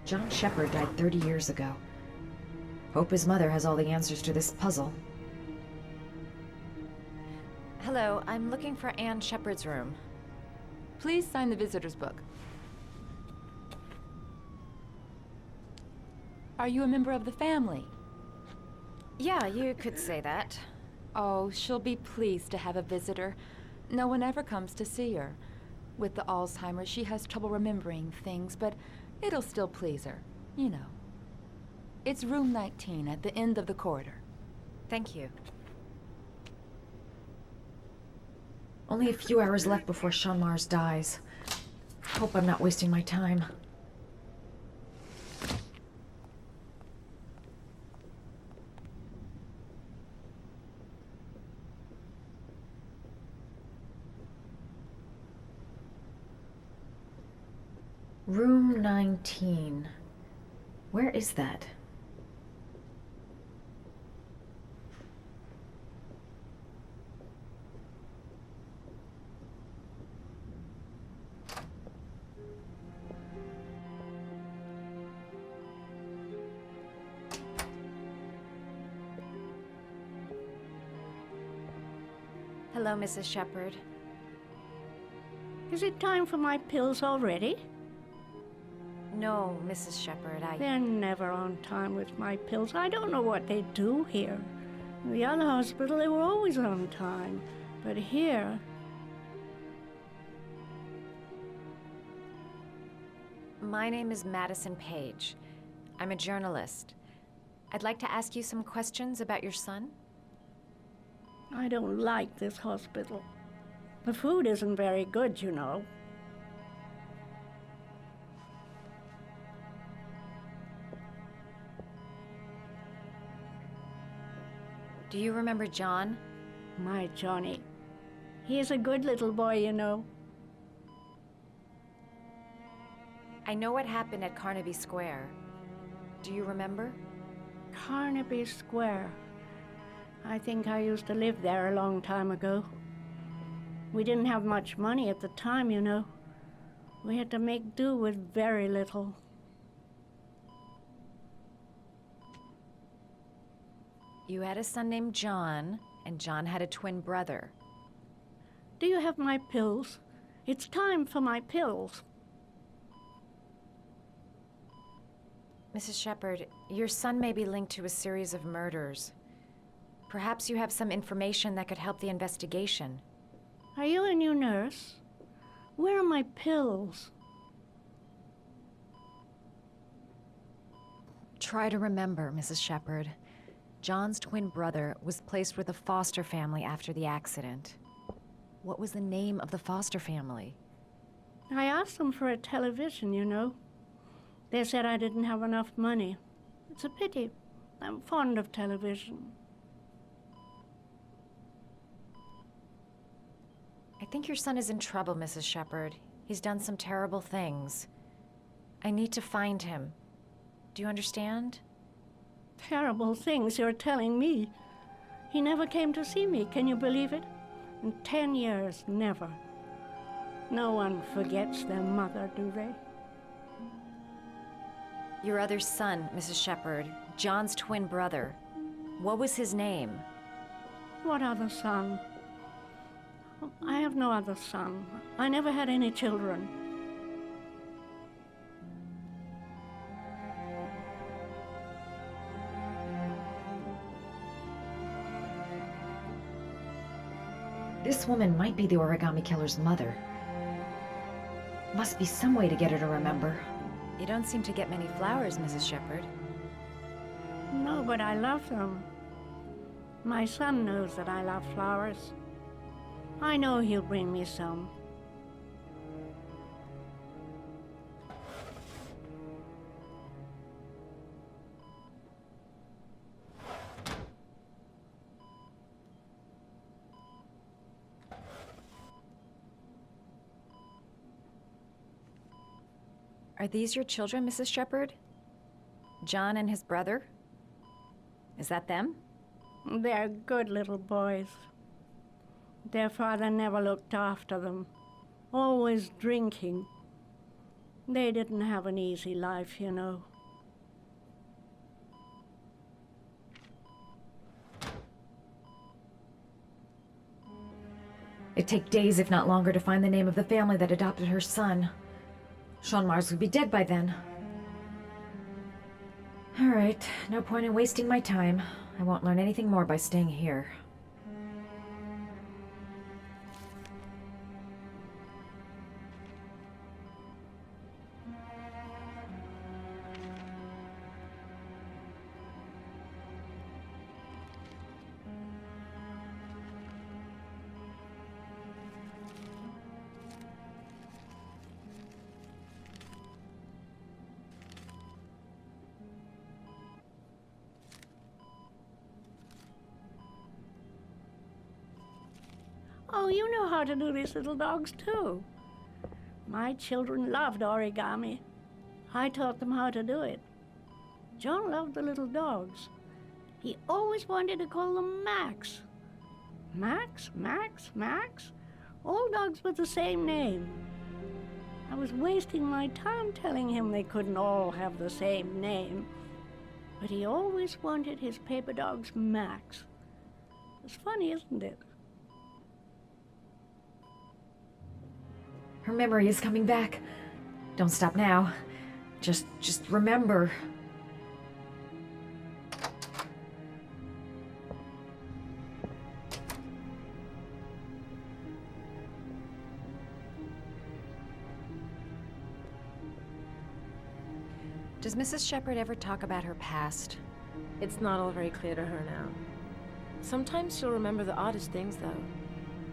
John Shepperd died 30 years ago. Hope his mother has all the answers to this puzzle. Hello, I'm looking for Anne Shepperd's room. Please sign the visitor's book. Are you a member of the family? Yeah, you could say that. Oh, she'll be pleased to have a visitor. No one ever comes to see her. With the Alzheimer's, she has trouble remembering things, but it'll still please her, you know. It's room 19 at the end of the corridor. Thank you. Only a few hours left before Sean Mars dies. Hope I'm not wasting my time. Room 19. Where is that? Hello, Mrs. Shepperd. Is it time for my pills already? No, Mrs. Shepperd, They're never on time with my pills. I don't know what they do here. In the other hospital, they were always on time. But here... My name is Madison Page. I'm a journalist. I'd like to ask you some questions about your son. I don't like this hospital. The food isn't very good, you know. Do you remember John? My Johnny. He is a good little boy, you know. I know what happened at Carnaby Square. Do you remember? Carnaby Square. I think I used to live there a long time ago. We didn't have much money at the time, you know. We had to make do with very little. You had a son named John, and John had a twin brother. Do you have my pills? It's time for my pills. Mrs. Shepperd, your son may be linked to a series of murders. Perhaps you have some information that could help the investigation. Are you a new nurse? Where are my pills? Try to remember, Mrs. Shepperd. John's twin brother was placed with a foster family after the accident. What was the name of the foster family? I asked them for a television, you know. They said I didn't have enough money. It's a pity. I'm fond of television. I think your son is in trouble, Mrs. Shepperd. He's done some terrible things. I need to find him. Do you understand? Terrible things you're telling me. He never came to see me, can you believe it? In 10 years, never. No one forgets their mother, do they? Your other son, Mrs. Shepperd, John's twin brother. What was his name? What other son? I have no other son. I never had any children. This woman might be the origami killer's mother. Must be some way to get her to remember. You don't seem to get many flowers, Mrs. Shepperd. No, but I love them. My son knows that I love flowers. I know he'll bring me some. Are these your children, Mrs. Shepperd? John and his brother? Is that them? They're good little boys. Their father never looked after them, always drinking. They didn't have an easy life, you know. It'd take days, if not longer, to find the name of the family that adopted her son. Sean Mars would be dead by then. Alright, no point in wasting my time. I won't learn anything more by staying here. Oh, you know how to do these little dogs, too. My children loved origami. I taught them how to do it. John loved the little dogs. He always wanted to call them Max. Max, Max, Max? All dogs with the same name. I was wasting my time telling him they couldn't all have the same name. But he always wanted his paper dogs Max. It's funny, isn't it? Her memory is coming back. Don't stop now. Just remember. Does Mrs. Shepperd ever talk about her past? It's not all very clear to her now. Sometimes she'll remember the oddest things, though.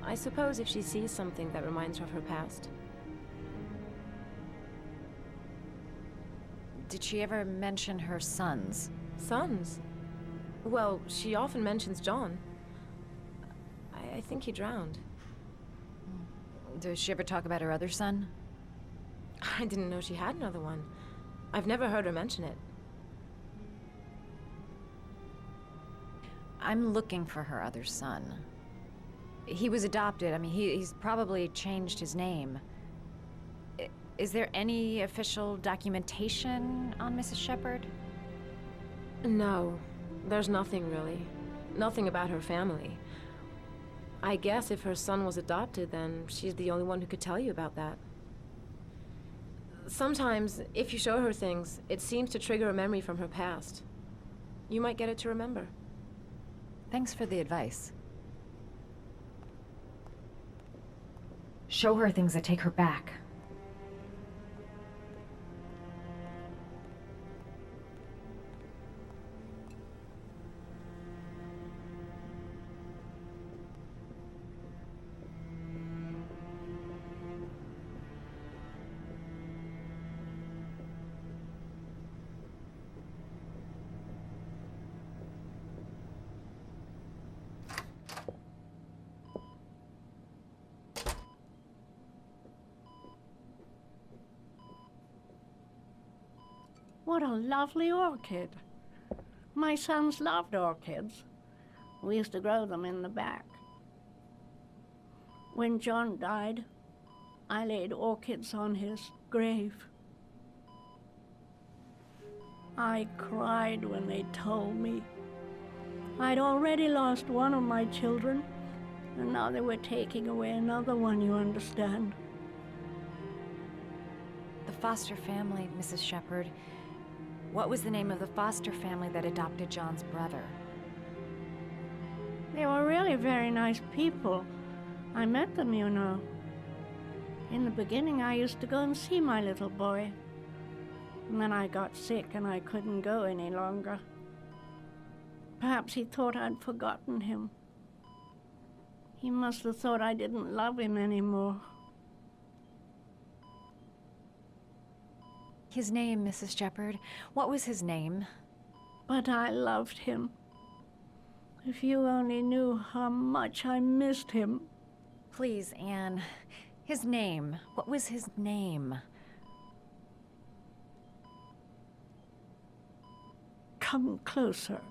I suppose if she sees something that reminds her of her past. Did she ever mention her sons? Sons? Well, she often mentions John. I think he drowned. Does she ever talk about her other son? I didn't know she had another one. I've never heard her mention it. I'm looking for her other son. He was adopted. I mean, he's probably changed his name. Is there any official documentation on Mrs. Shepperd? No, there's nothing really. Nothing about her family. I guess if her son was adopted, then she's the only one who could tell you about that. Sometimes, if you show her things, it seems to trigger a memory from her past. You might get it to remember. Thanks for the advice. Show her things that take her back. What a lovely orchid. My sons loved orchids. We used to grow them in the back. When John died, I laid orchids on his grave. I cried when they told me. I'd already lost one of my children, and now they were taking away another one, you understand. The foster family, Mrs. Shepperd. What was the name of the foster family that adopted John's brother? They were really very nice people. I met them, you know. In the beginning, I used to go and see my little boy. And then I got sick and I couldn't go any longer. Perhaps he thought I'd forgotten him. He must have thought I didn't love him anymore. His name, Mrs. Shepperd. What was his name? But I loved him. If you only knew how much I missed him. Please, Anne. His name. What was his name? Come closer.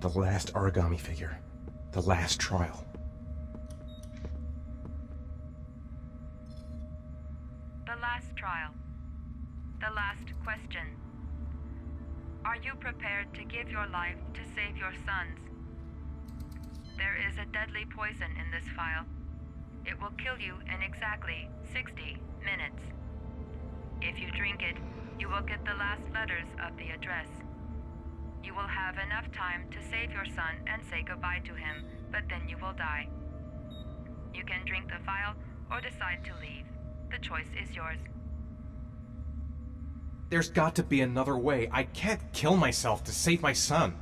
the last origami figure. The last trial. The last trial. The last question. Are you prepared to give your life to save your sons? There is a deadly poison in this vial. It will kill you in exactly 60 minutes. If you drink it, you will get the last letters of the address. You will have enough time to save your son and say goodbye to him, but then you will die. You can drink the vial or decide to leave. The choice is yours. There's got to be another way. I can't kill myself to save my son.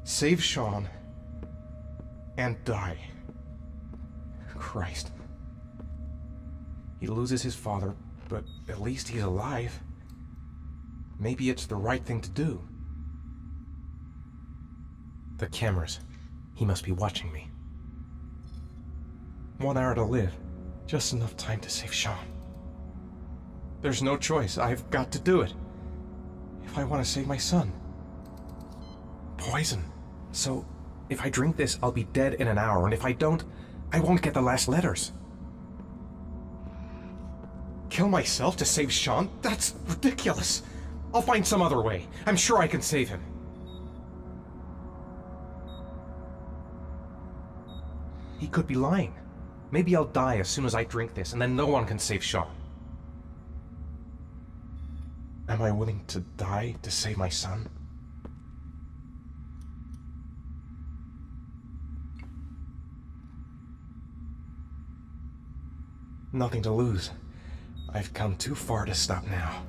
Save Sean and die. Christ. He loses his father, but at least he's alive. Maybe it's the right thing to do. The cameras. He must be watching me. 1 hour to live. Just enough time to save Sean. There's no choice. I've got to do it. If I want to save my son. Poison. So, if I drink this, I'll be dead in an hour, and if I don't, I won't get the last letters. Kill myself to save Sean? That's ridiculous. I'll find some other way. I'm sure I can save him. He could be lying. Maybe I'll die as soon as I drink this, and then no one can save Sean. Am I willing to die to save my son? Nothing to lose. I've come too far to stop now.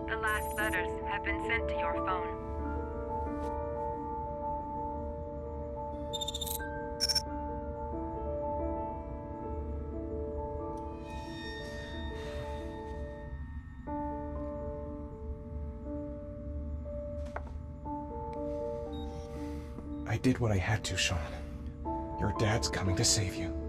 The last letters have been sent to your phone. I did what I had to, Sean. Your dad's coming to save you.